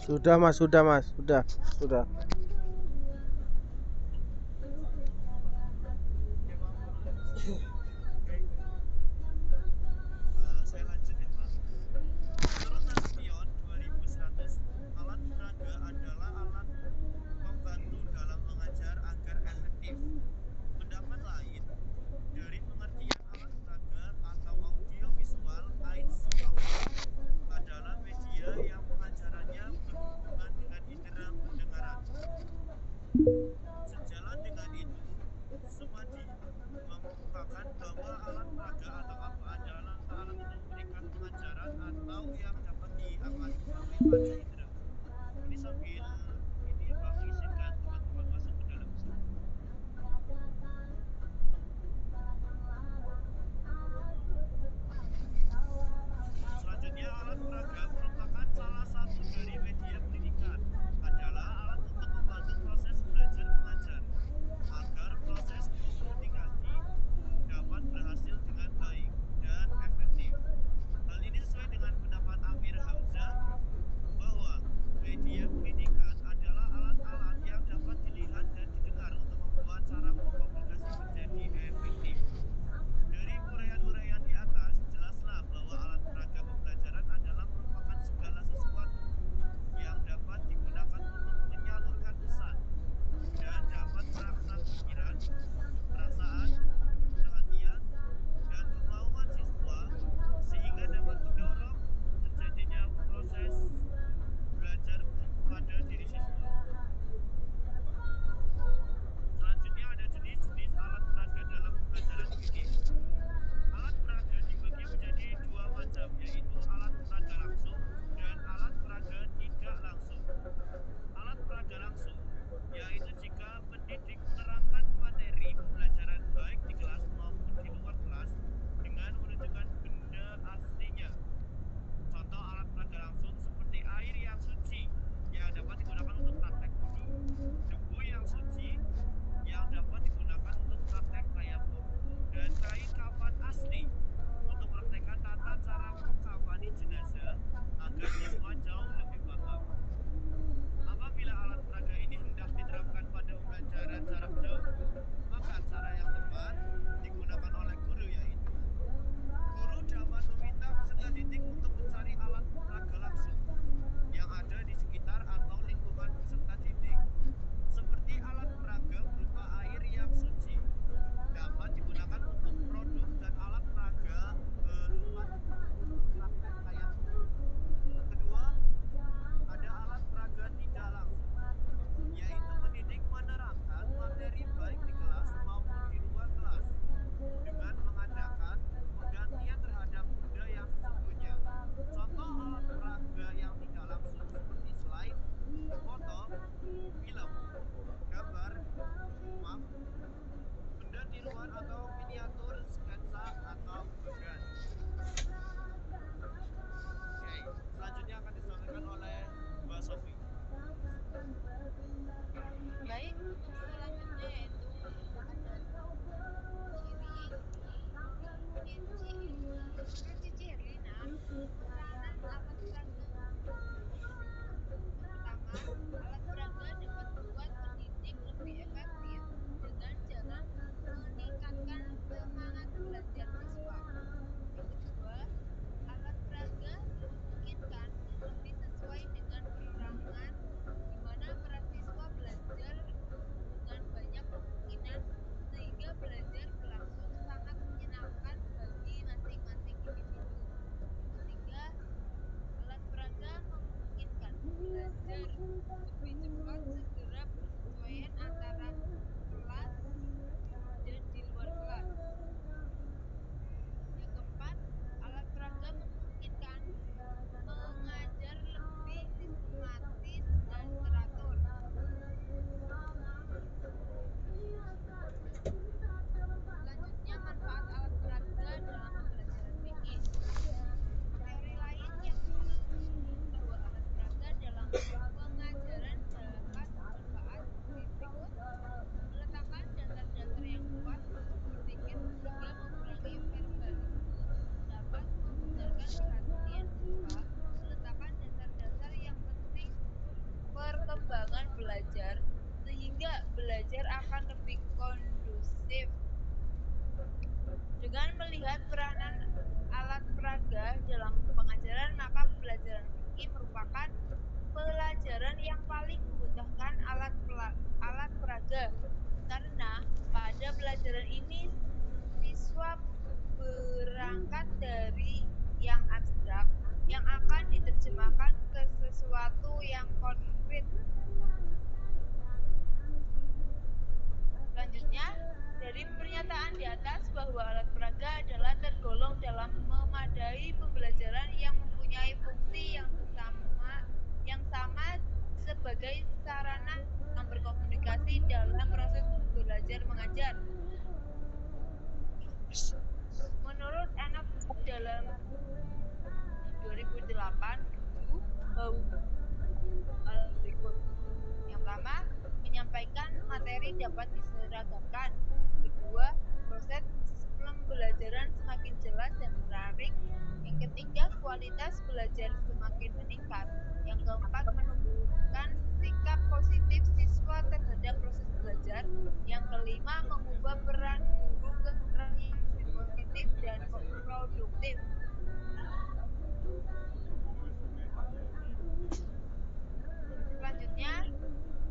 Sudah mas, sudah. berikut. Yang pertama, menyampaikan materi dapat diseragamkan. Kedua, proses pembelajaran semakin jelas dan menarik. Yang ketiga, kualitas belajar semakin meningkat. Yang keempat, menumbuhkan sikap positif siswa terhadap proses belajar. Yang kelima, mengubah peran guru ke peran yang lebih positif dan produktif. Selanjutnya,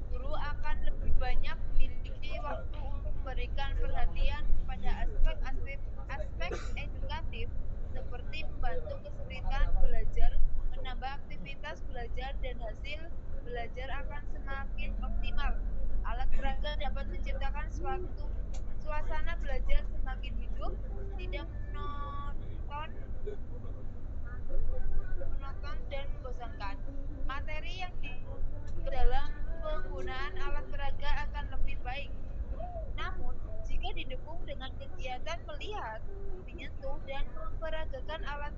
guru akan lebih banyak memiliki waktu untuk memberikan perhatian kepada aspek edukatif seperti membantu kesulitan belajar, menambah aktivitas belajar, dan hasil belajar akan semakin optimal. Alat peraga dapat menciptakan suasana belajar semakin hidup, tidak monoton dan membosankan. Materi yang dalam penggunaan alat peraga akan lebih baik. Namun, jika didukung dengan kegiatan melihat, menyentuh, dan memperagakan alat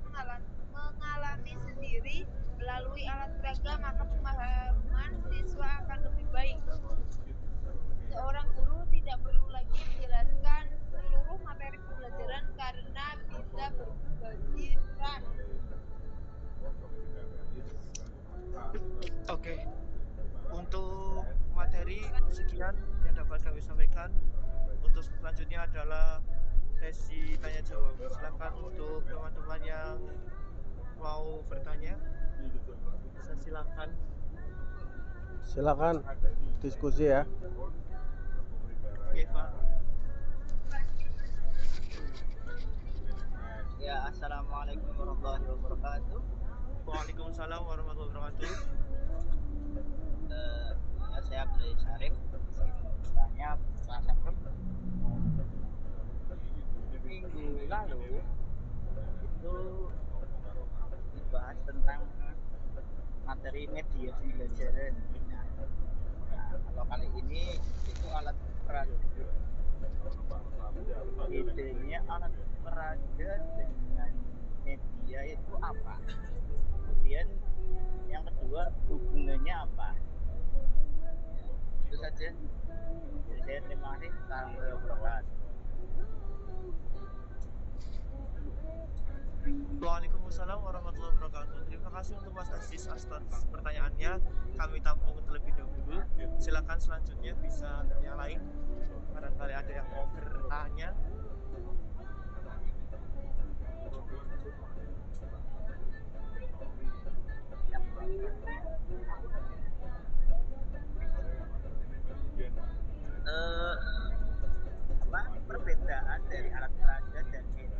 mengalami sendiri melalui alat peraga, maka pemahaman siswa akan lebih baik. Seorang guru tidak perlu lagi menjelaskan seluruh materi pembelajaran karena bisa berbagi peran. Oke, untuk materi sekian yang dapat kami sampaikan. Untuk selanjutnya adalah sesi tanya jawab. Silakan untuk teman-teman yang mau bertanya, bisa silakan. Silakan diskusi ya. Oke, Pak. Ya, assalamualaikum warahmatullahi wabarakatuh. Waalaikumsalam warahmatullahi wabarakatuh. Ya, saya Abdul Syarif. Bertanya Pak minggu lalu itu dibahas tentang materi media pembelajaran. Nah, kalau kali ini itu alat peraga. Bedanya alat peraga dengan media itu apa? Kemudian yang kedua, hubungannya apa? Itu saja. Jadi saya terima kasih. Salam berkat. Waalaikumsalam warahmatullahi wabarakatuh. Terima kasih untuk Mas Aziz atas pertanyaannya. Kami tampung terlebih dahulu. Silakan selanjutnya bisa yang lain. Barangkali ada yang mau bertanya. Apa perbedaan dari alat peraga dan media?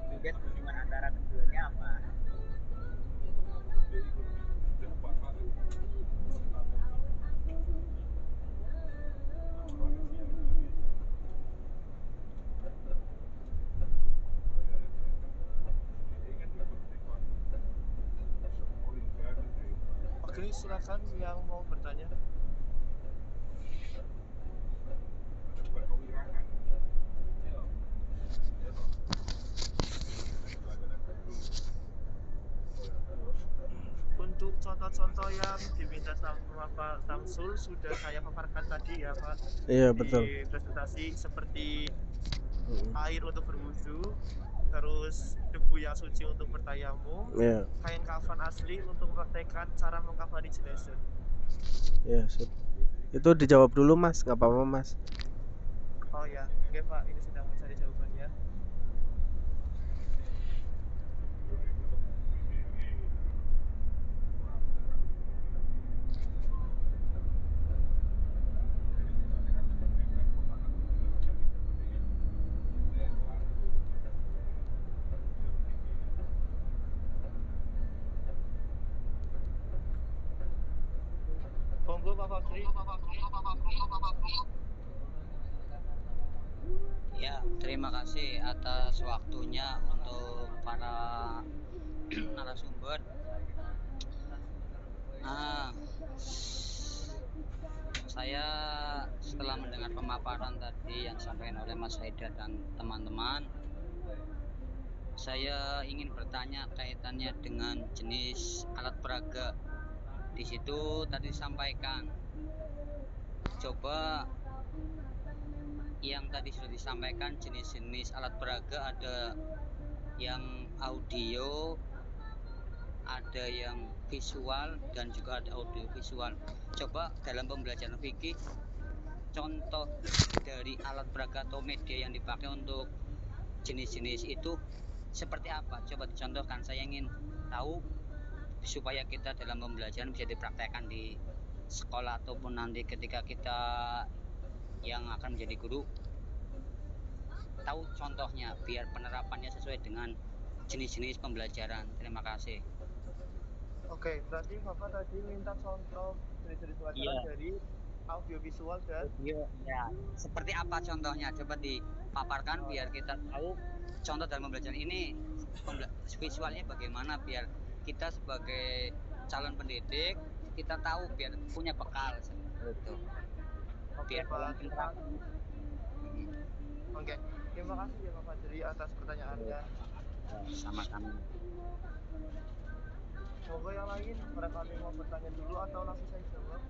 Kemudian hubungan antara keduanya apa? Oke, silakan yang mau bertanya. Untuk contoh-contoh yang diminta sama Pak Samsul sudah saya paparkan tadi ya Pak. Iya, betul. Di presentasi seperti air untuk berwudu, terus debu yang suci untuk bertayamum, Iya. kain kafan asli untuk mempraktekkan cara mengkafani jenazah. Iya, sip. Itu dijawab dulu Mas, nggak apa-apa Mas. Oh ya, oke Pak, ini sedang mencari jawabannya. Monggo Pak Fakri. Ya, terima kasih atas waktunya untuk para narasumber. Saya setelah mendengar pemaparan tadi yang disampaikan oleh Mas Haidar dan teman-teman, Saya ingin bertanya kaitannya dengan jenis alat peraga. Di situ tadi disampaikan, coba yang tadi sudah disampaikan jenis-jenis alat peraga ada yang audio, ada yang visual dan juga ada audio visual. Coba dalam pembelajaran fikih contoh dari alat peraga atau media yang dipakai untuk jenis-jenis itu seperti apa? Coba dicontohkan. Saya ingin tahu supaya kita dalam pembelajaran bisa dipraktekkan di sekolah ataupun nanti ketika kita yang akan menjadi guru tahu contohnya biar penerapannya sesuai dengan jenis-jenis pembelajaran. Terima kasih. Oke, berarti Bapak tadi minta contoh jenis-jenis pelajaran Iya. dari audiovisual dan Audio, ya. Seperti apa contohnya? Coba dipaparkan biar kita tahu contoh dalam pembelajaran ini visualnya bagaimana biar kita sebagai calon pendidik kita tahu biar punya bekal seperti itu. Oke, Biar dalam Pak. interaksi. Oke, terima kasih ya Pak Fajri atas pertanyaannya. Sama-sama. Semoga yang lain barangkali mau bertanya dulu atau langsung saya jawab.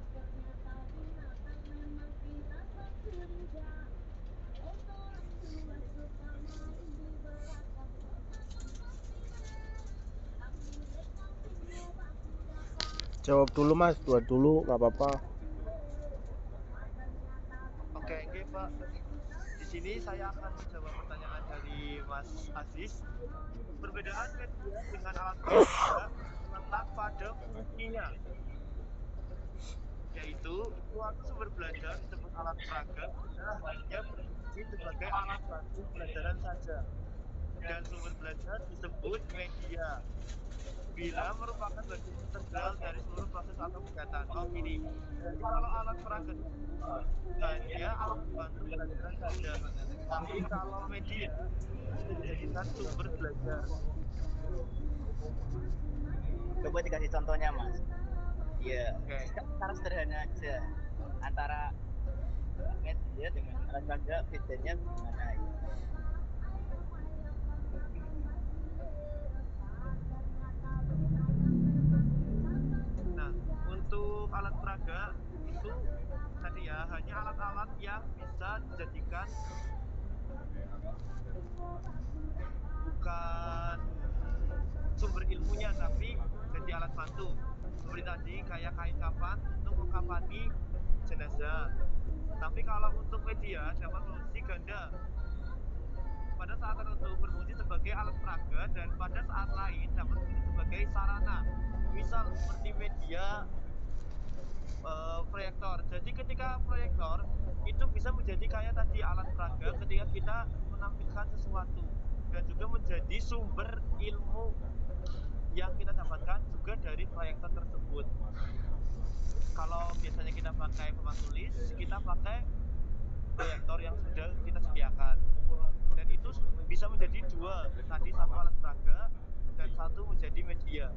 Jawab dulu mas, buat dulu nggak apa-apa. Oke, Pak. Di sini saya akan menjawab pertanyaan dari Mas Aziz. Perbedaan media dengan alat peraga terletak pada fungsinya, yaitu suatu sumber belajar disebut alat peraga hanya berfungsi sebagai alat bantu pembelajaran saja, dan sumber belajar disebut media bila merupakan bagian integral dari seluruh proses atau kegiatan. Oh gini, jadi kalau alat peraga hanya alat bantu pembelajaran saja, tapi kalau media itu dijadikan sumber belajar. Coba dikasih contohnya mas. Iya, Oke. secara sederhana aja antara media dengan alat peraga bedanya gimana ya? Nah, untuk alat peraga itu tadi ya hanya alat-alat yang bisa dijadikan bukan sumber ilmunya tapi jadi alat bantu. Seperti tadi kayak kain kafan untuk mengkafani jenazah. Tapi kalau untuk media dapat berfungsi ganda. Pada saat tertentu berfungsi sebagai alat peraga dan pada saat lain dapat berfungsi sebagai sarana. Misal seperti media proyektor. Jadi ketika proyektor itu bisa menjadi kayak tadi alat peraga ketika kita menampilkan sesuatu dan juga menjadi sumber ilmu yang kita dapatkan juga dari proyektor tersebut. Kalau biasanya kita pakai papan tulis, kita pakai proyektor yang sudah kita sediakan. Dan itu bisa menjadi dua, tadi satu alat peraga dan satu menjadi media.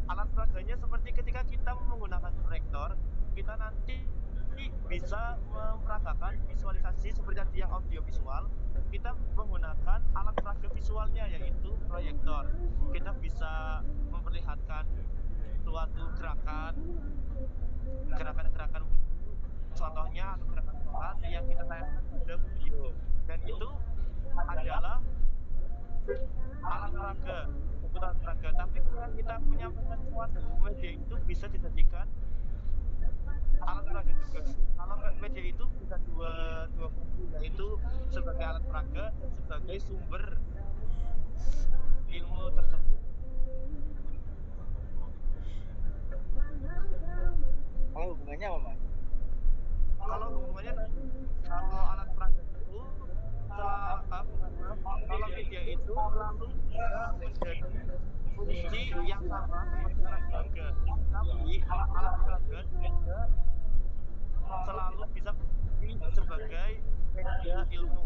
Alat peraganya seperti ketika kita menggunakan proyektor, kita nanti bisa memperagakan visualisasi seperti tadi yang audio visual. Kita menggunakan alat peraga visualnya yaitu proyektor. Kita bisa memperlihatkan suatu gerakan-gerakan contohnya atau gerakan sholat yang kita tayangkan pada video, dan itu adalah alat peraga, alat peraga. Tapi ketika kita menyampaikan suatu media itu bisa dijadikan alat peraga juga. Kalau media itu bisa dua fungsi, yaitu sebagai alat peraga dan sebagai sumber ilmu tersebut. Kalau hubungannya apa mas? Kalau hubungannya, kalau alat peraga itu kalau media itu selalu bisa menjadi fungsi yang sama seperti alat peraga, tapi alat peraga juga selalu bisa berfungsi sebagai media ilmu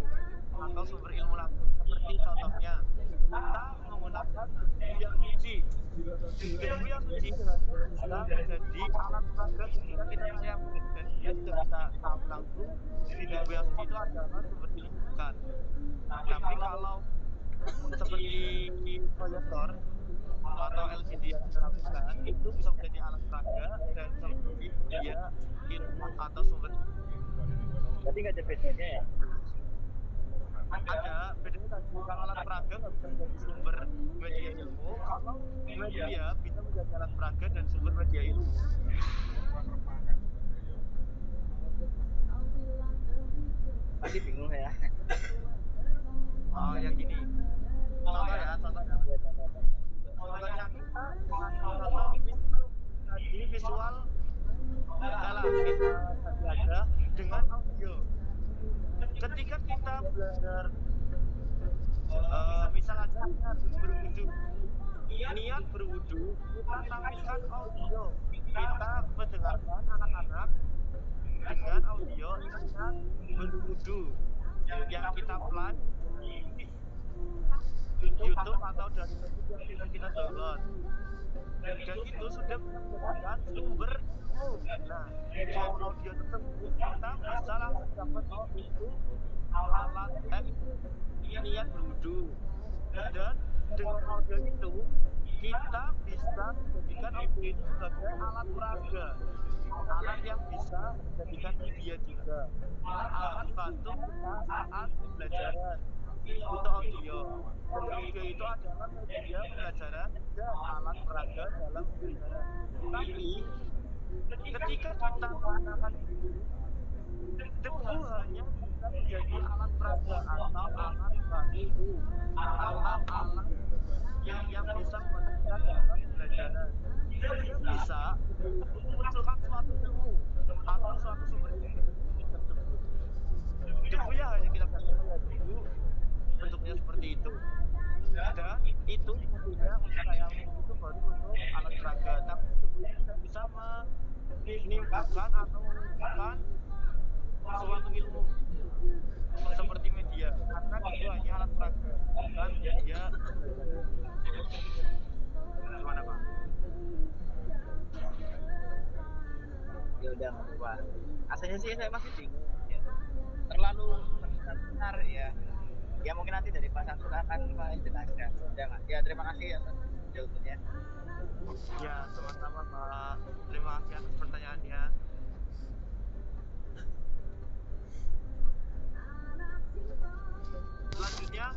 atau sumber ilmu langsung. Seperti contohnya kita menggunakan yang suci. Ilmu yang suci bisa menjadi alat peraga ketika kita menyampaikan, dan dia juga bisa tahu langsung ilmu yang suci itu adalah sumber ilmu bukan. Tapi kalau seperti proyektor atau LCD yang kita lakukan itu bisa menjadi alat peraga dan bisa menjadi media ilmu atau sumber. Berarti nggak ada bedanya ya? Ada bedanya tadi, kalau alat peraga nggak bisa menjadi sumber media ilmu, kalau media bisa menjadi alat peraga dan sumber media ilmu. Masih bingung ya. Oh yang gini, contohnya contohnya kita contoh tadi visual dalam kita tadi ada dengan audio. Ketika kita belajar misal ada niat berwudu, kita tampilkan audio, kita mendengarkan anak-anak dengan audio niat berwudu yang kita play di YouTube atau dari YouTube yang kita download, dan itu sudah merupakan sumber. Nah, dari audio tersebut kita bisa langsung dapat itu alat itu niat berwudu, dan dengan audio itu kita bisa menjadikan audio itu sebagai alat peraga, alat yang bisa menjadikan media juga, alat bantu kita saat pembelajaran. Itu audio. Jadi audio itu adalah media pembelajaran dan alat peraga dalam pembelajaran. Tapi ketika kita menggunakan debu hanya bisa menjadi alat peraga atau alat bantu atau alat yang bisa membantu dalam pembelajaran. Dia bisa memunculkan suatu ilmu atau suatu sumber ilmu tersebut. Debu ya hanya kita katakan debu, bentuknya seperti itu, dan itu tentunya untuk saya itu baru untuk alat peraga, tapi debu ini tidak bisa menimbulkan atau menunjukkan suatu ilmu seperti media, karena itu hanya alat peraga bukan media. Gimana Pak? Ya udah nggak apa-apa. Aslinya sih saya masih bingung ya. Terlalu benar ya. Ya mungkin nanti dari Pak Samsul akan menjelaskan. Udah nggak? Ya terima kasih atas jawabannya. Ya sama-sama Pak, terima kasih atas pertanyaannya. Selanjutnya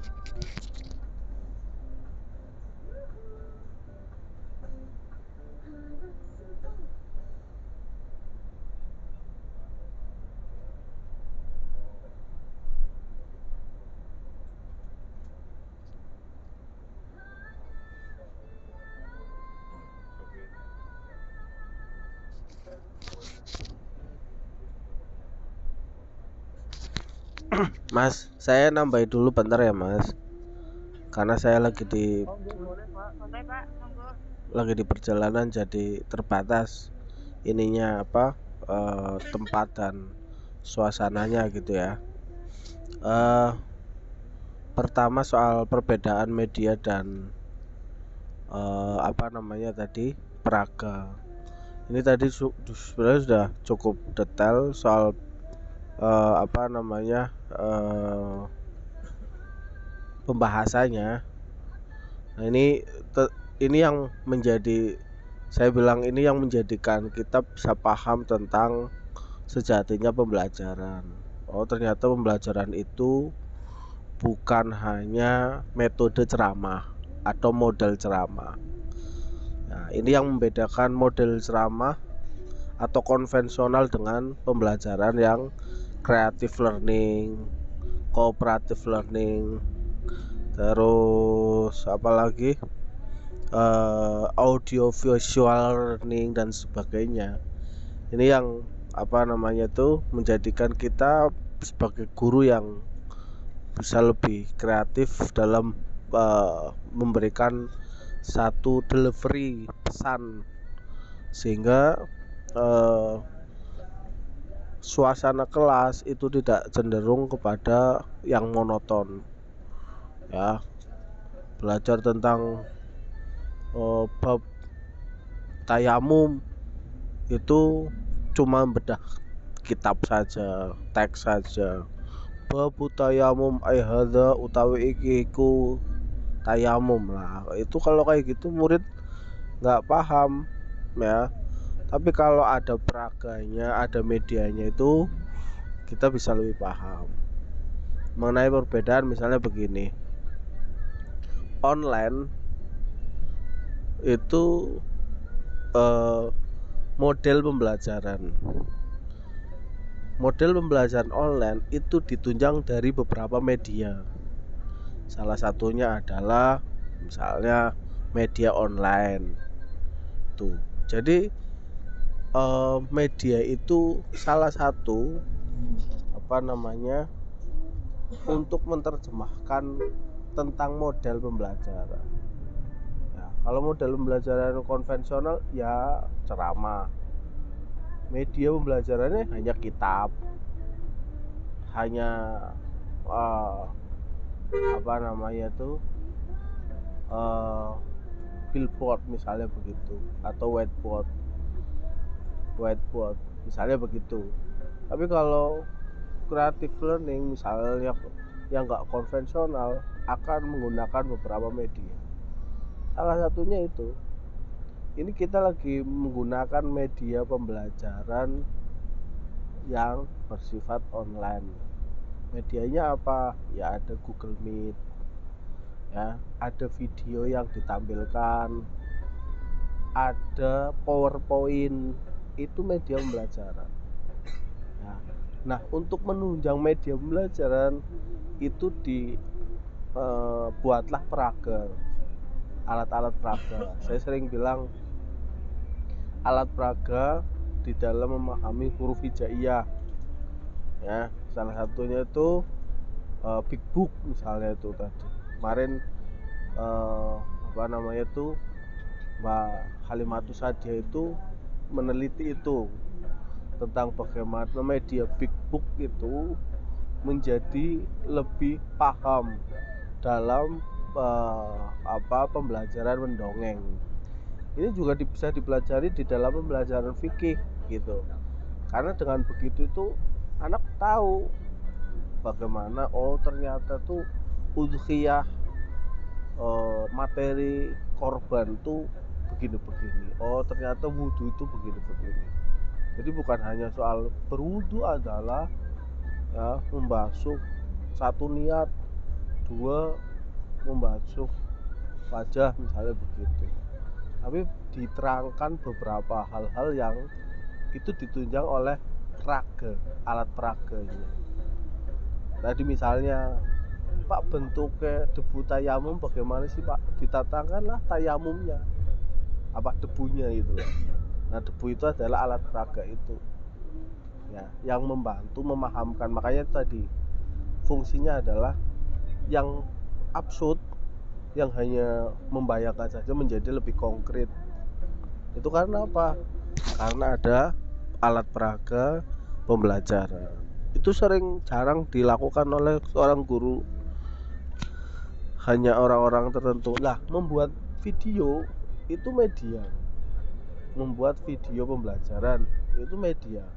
Mas, saya nambahin dulu bentar ya Mas, karena saya lagi di boleh Pak, Boleh Pak, monggo. lagi di perjalanan jadi terbatas ininya apa tempat dan suasananya gitu ya. Pertama soal perbedaan media dan apa namanya tadi peraga. Ini tadi sebenarnya sudah cukup detail soal apa namanya pembahasannya. Nah, ini yang menjadi, saya bilang ini yang menjadikan kita bisa paham tentang sejatinya pembelajaran. Oh, ternyata pembelajaran itu bukan hanya metode ceramah atau model ceramah. Nah, ini yang membedakan model ceramah atau konvensional dengan pembelajaran yang creative learning, cooperative learning, terus apalagi audio visual learning dan sebagainya. Ini yang apa namanya itu menjadikan kita sebagai guru yang bisa lebih kreatif dalam memberikan satu delivery pesan, sehingga suasana kelas itu tidak cenderung kepada yang monoton ya. Belajar tentang bab tayamum itu cuma bedah kitab saja, teks saja. Bab tayamum ai hadza utawi iki iku tayamum lah. Itu kalau kayak gitu murid nggak paham ya. Tapi kalau ada peraganya, ada medianya itu kita bisa lebih paham. Mengenai perbedaan misalnya begini. Online itu model pembelajaran. Model pembelajaran online itu ditunjang dari beberapa media. Salah satunya adalah misalnya media online. Tuh. Jadi media itu salah satu untuk menerjemahkan tentang model pembelajaran. Ya, kalau model pembelajaran konvensional ya ceramah. Media pembelajarannya hanya kitab, hanya billboard misalnya begitu, atau whiteboard misalnya begitu. Tapi kalau creative learning misalnya yang nggak konvensional akan menggunakan beberapa media. Salah satunya itu. Ini kita lagi menggunakan media pembelajaran yang bersifat online. Medianya apa? Ya ada Google Meet, ya ada video yang ditampilkan, ada PowerPoint, itu media pembelajaran. Nah, untuk menunjang media pembelajaran itu buatlah peraga, alat-alat peraga. Saya sering bilang alat peraga di dalam memahami huruf hijaiyah. Ya, salah satunya itu Big Book misalnya itu tadi. Kemarin Mbak Halimatus Sadia itu meneliti itu tentang bagaimana media Big Book itu menjadi lebih paham dalam pembelajaran mendongeng. Ini juga bisa dipelajari di dalam pembelajaran fikih gitu. Karena dengan begitu itu anak tahu bagaimana ternyata tuh udhiyah materi korban tuh begini-begini. Ternyata wudhu itu begini-begini. Jadi bukan hanya soal berwudhu adalah ya membasuh satu niat, dua membasuh wajah misalnya begitu. Tapi diterangkan beberapa hal-hal yang itu ditunjang oleh peraga, alat peraganya. Tadi misalnya, Pak, bentuknya debu tayamum bagaimana sih Pak? Ditatangkanlah tayamumnya, apa debunya itu. Nah, debu itu adalah alat peraga itu, ya, yang membantu memahamkan. Makanya tadi fungsinya adalah yang absurd, yang hanya membayangkan saja menjadi lebih konkret. Itu karena apa? Karena ada alat peraga pembelajaran. Itu jarang dilakukan oleh seorang guru. Hanya orang-orang tertentu. Lah, membuat video itu media. Membuat video pembelajaran itu media.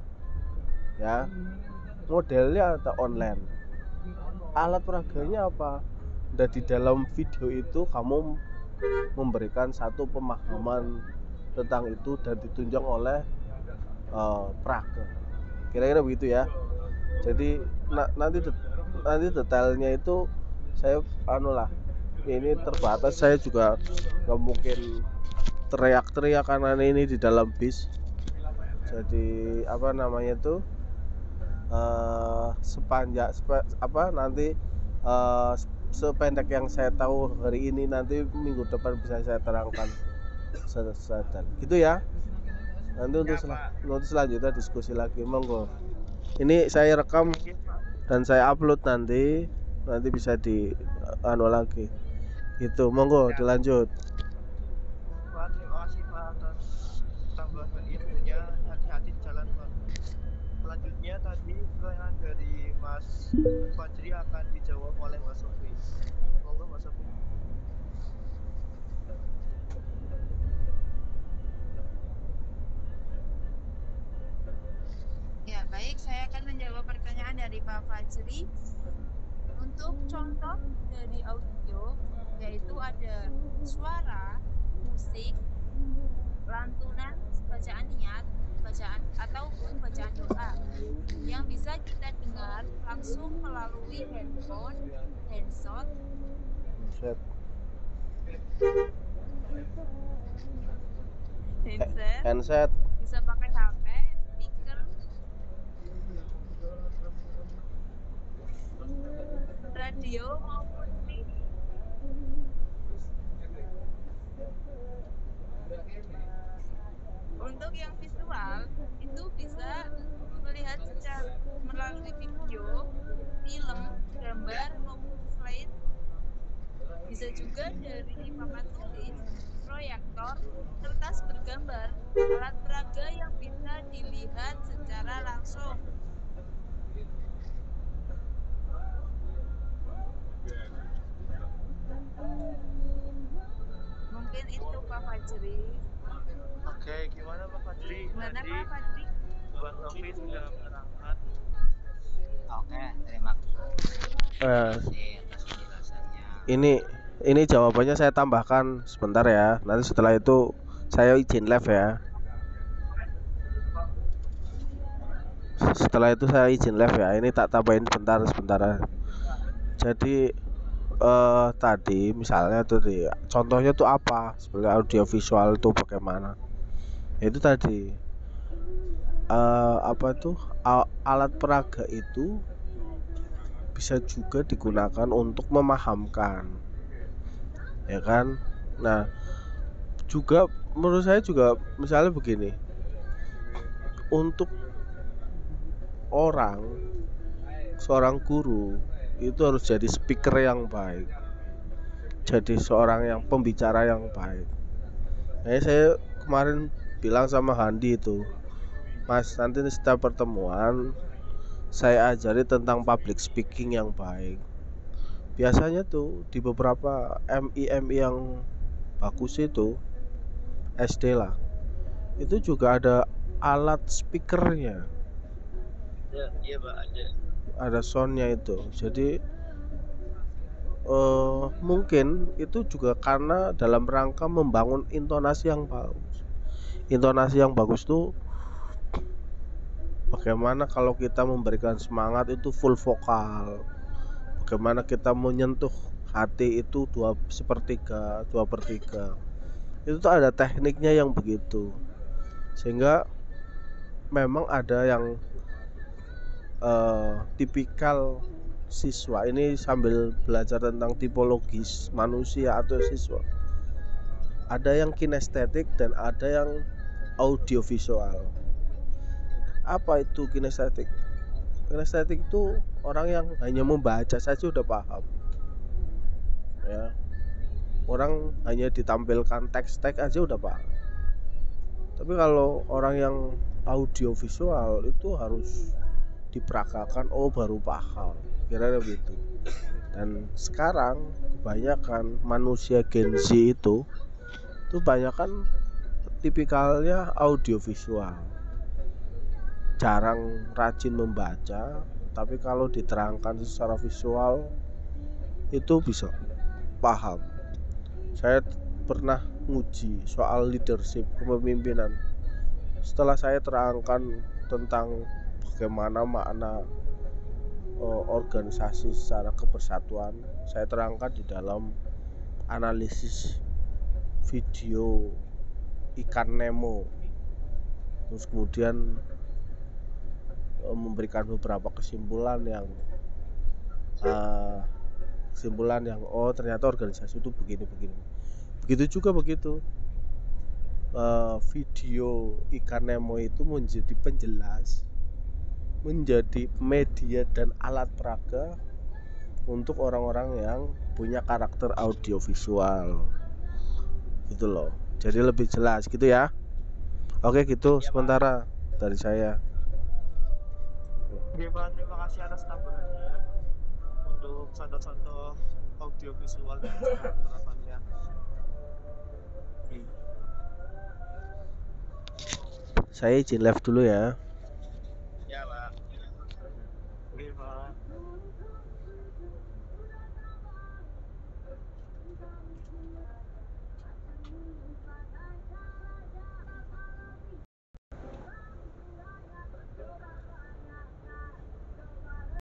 Ya. Modelnya ada online. Alat peraganya apa? Dan di dalam video itu kamu memberikan satu pemahaman tentang itu dan ditunjang oleh peraga. Kira-kira begitu ya. Jadi nanti detailnya itu saya ini terbatas, saya juga nggak mungkin teriak-teriak karena ini di dalam bis. Jadi sependek yang saya tahu hari ini, nanti minggu depan bisa saya terangkan gitu ya. Nanti untuk selanjutnya diskusi lagi, monggo. Ini saya rekam dan saya upload nanti bisa di lagi gitu, monggo dilanjut. Pak, terima kasih Pak atas tambahan ilmunya. Hati-hati di jalan Pak. Selanjutnya tadi pertanyaan dari Mas Fajri akan dijawab oleh Mas Sofi. Monggo Mas Sofi. Ya, baik, saya akan menjawab pertanyaan dari Pak Fajri. Untuk contoh dari audio, yaitu ada suara, musik, lantunan, bacaan niat, bacaan ataupun bacaan doa yang bisa kita dengar langsung melalui handphone, handset, Buset. handset, Handset. bisa pakai HP, speaker, radio maupun TV. Untuk yang visual itu bisa melihat secara melalui video, film, gambar maupun slide. Bisa juga dari papan tulis, proyektor, kertas bergambar, alat peraga yang bisa dilihat secara langsung. Mungkin itu Pak Fajri. Oke, gimana Pak Fajri? Gimana Tadi Pak Fajri? Bang Novi sudah menerangkan. Oke, terima Eh, kasih atas penjelasannya. ini jawabannya saya tambahkan sebentar ya. Nanti setelah itu saya izin live ya. Setelah itu saya izin live ya. Ini tak tambahin sebentar. Jadi tadi misalnya tuh contohnya tuh apa? Sebenarnya audiovisual itu bagaimana? Itu tadi apa tuh alat peraga itu bisa juga digunakan untuk memahamkan, ya kan? Nah, juga menurut saya juga misalnya begini, untuk seorang guru itu harus jadi speaker yang baik, jadi seorang yang pembicara yang baik. Nah, saya kemarin bilang sama Handi itu, Mas, nanti setiap pertemuan saya ajari tentang public speaking yang baik. Biasanya tuh di beberapa MI yang bagus itu SD lah, itu juga ada alat speakernya, Iya Pak, ada soundnya itu. Jadi mungkin itu juga karena dalam rangka membangun intonasi yang bagus. Intonasi yang bagus tuh bagaimana kalau kita memberikan semangat itu full vokal, bagaimana kita menyentuh hati itu 2/3, 2/3. Itu tuh ada tekniknya yang begitu, sehingga memang ada yang tipikal siswa ini sambil belajar tentang tipologis manusia atau siswa, ada yang kinestetik dan ada yang audiovisual. Apa itu kinestetik? Kinestetik itu orang yang hanya membaca saja udah paham, ya. Orang hanya ditampilkan teks-teks aja udah paham. Tapi kalau orang yang audiovisual itu harus diperagakan, baru paham, kira-kira begitu. Dan sekarang kebanyakan manusia Gen Z itu kebanyakan tipikalnya audiovisual, jarang rajin membaca, tapi kalau diterangkan secara visual itu bisa paham. Saya pernah nguji soal leadership, kepemimpinan. Setelah saya terangkan tentang bagaimana makna organisasi secara kepersatuan, saya terangkan di dalam analisis video ikan Nemo. Terus kemudian memberikan beberapa kesimpulan yang ternyata organisasi itu begini. Begitu juga video ikan Nemo itu menjadi penjelas, menjadi media dan alat peraga untuk orang-orang yang punya karakter audiovisual gitu loh. Jadi lebih jelas gitu ya. Oke, gitu sementara dari saya. Oke Pak, terima kasih atas tambahannya untuk contoh-contoh audiovisual dan cara penerapannya. Saya izin live dulu ya.